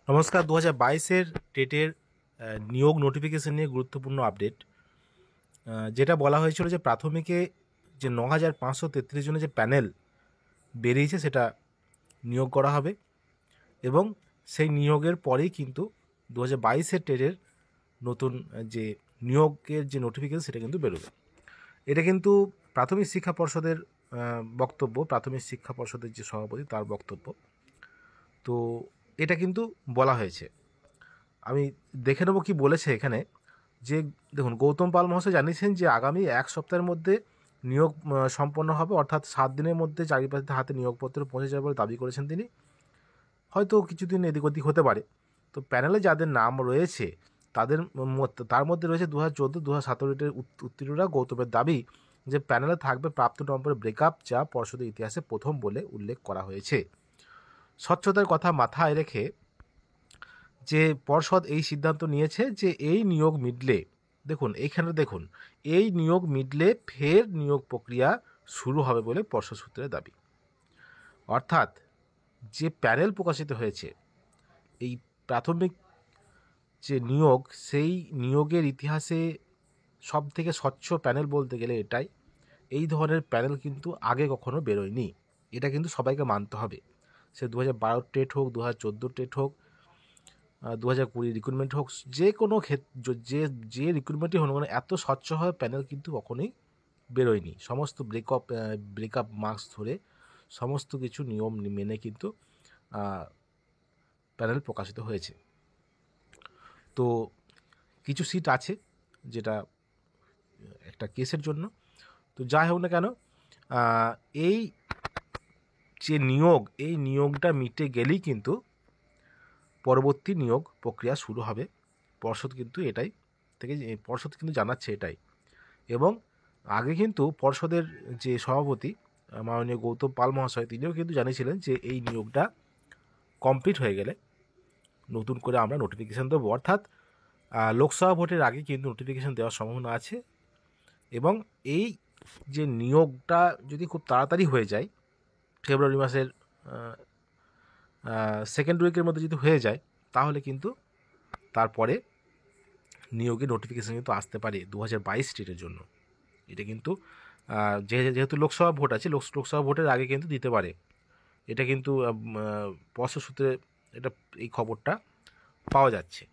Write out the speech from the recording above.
নমস্কার। 2022-এর টেটের নিয়োগ নোটিফিকেশন নিয়ে গুরুত্বপূর্ণ আপডেট। যেটা বলা হয়েছিল যে প্রাথমিকে যে 9,533 জনের যে প্যানেল বেরিয়েছে সেটা নিয়োগ করা হবে এবং সেই নিয়োগের পরেই কিন্তু 2022-এর টেটের নতুন যে নিয়োগের যে নোটিফিকেশন সেটা কিন্তু বেরোবে। এটা কিন্তু প্রাথমিক শিক্ষা পর্ষদের বক্তব্য, প্রাথমিক শিক্ষা পর্ষদের যে সভাপতি তার বক্তব্য। তো এটা কিন্তু বলা হয়েছে। আমি দেখে নেব কি বলেছে এখানে। যে দেখুন, গৌতম পাল মহাশয় জানিয়েছেন যে আগামী এক সপ্তাহের মধ্যে নিয়োগ সম্পন্ন হবে, অর্থাৎ 7 দিনের মধ্যে চাকরি প্রার্থীদের হাতে নিয়োগপত্র পৌঁছে যাবে বলে দাবি করেছেন তিনি। হয়তো কিছুদিন এদিক ওদিক হতে পারে। তো প্যানেলে যাদের নাম রয়েছে তার মধ্যে রয়েছে 2014, 2017 উত্তীর্ণরা। গৌতমের দাবি যে প্যানেলে থাকবে প্রাপ্ত নম্বরের ব্রেকআপ, যা পর্ষদের ইতিহাসে প্রথম বলে উল্লেখ করা হয়েছে। স্বচ্ছতার কথা মাথায় রেখে যে পর্ষদ এই সিদ্ধান্ত নিয়েছে যে এই নিয়োগ মিটলে, দেখুন এই নিয়োগ মিটলে ফের নিয়োগ প্রক্রিয়া শুরু হবে বলে পর্ষদ সূত্রের দাবি। অর্থাৎ যে প্যানেল প্রকাশিত হয়েছে, এই প্রাথমিক যে নিয়োগ, সেই নিয়োগের ইতিহাসে সব থেকে স্বচ্ছ প্যানেল বলতে গেলে এটাই। এই ধরনের প্যানেল কিন্তু আগে কখনো বেরোয়নি, এটা কিন্তু সবাইকে মানতে হবে। সে 2012 টেট হোক, 2014 টেট হোক, 2020 রিক্রুটমেন্ট হোক, যে কোনো ক্ষেত্রে যে রিক্রুটমেন্টই হোক না কেন, এত স্বচ্ছভাবে প্যানেল কিন্তু কখনোই বেরোয়নি। সমস্ত ব্রেকআপ মার্কস ধরে সমস্ত কিছু নিয়ম মেনে কিন্তু প্যানেল প্রকাশিত হয়েছে। তো কিছু সিট আছে যেটা একটা কেসের জন্য। তো যাই হোক না কেন, এই যে নিয়োগ, এই নিয়োগটা মিটে গেলেই কিন্তু পরবর্তী নিয়োগ প্রক্রিয়া শুরু হবে। পর্ষদ কিন্তু জানাচ্ছে এটাই। এবং আগে কিন্তু পর্ষদের যে সভাপতি মাননীয় গৌতম পাল মহাশয়, তিনিও কিন্তু জানিয়েছিলেন যে এই নিয়োগটা কমপ্লিট হয়ে গেলে নতুন করে আমরা নোটিফিকেশান দেবো। অর্থাৎ লোকসভা ভোটের আগে কিন্তু নোটিফিকেশান দেওয়ার সম্ভাবনা আছে। এবং এই যে নিয়োগটা যদি খুব তাড়াতাড়ি হয়ে যায়, ফেব্রুয়ারি মাসের সেকেন্ড উইকের মধ্যে যদি হয়ে যায়, তাহলে কিন্তু তারপরে নিয়োগের নোটিফিকেশান কিন্তু আসতে পারে 2022 স্টেটের জন্য। এটা কিন্তু যেহেতু লোকসভা ভোট আছে, লোকসভা ভোটের আগে কিন্তু দিতে পারে। এটা কিন্তু পর্ষদ সূত্রে এই খবরটা পাওয়া যাচ্ছে।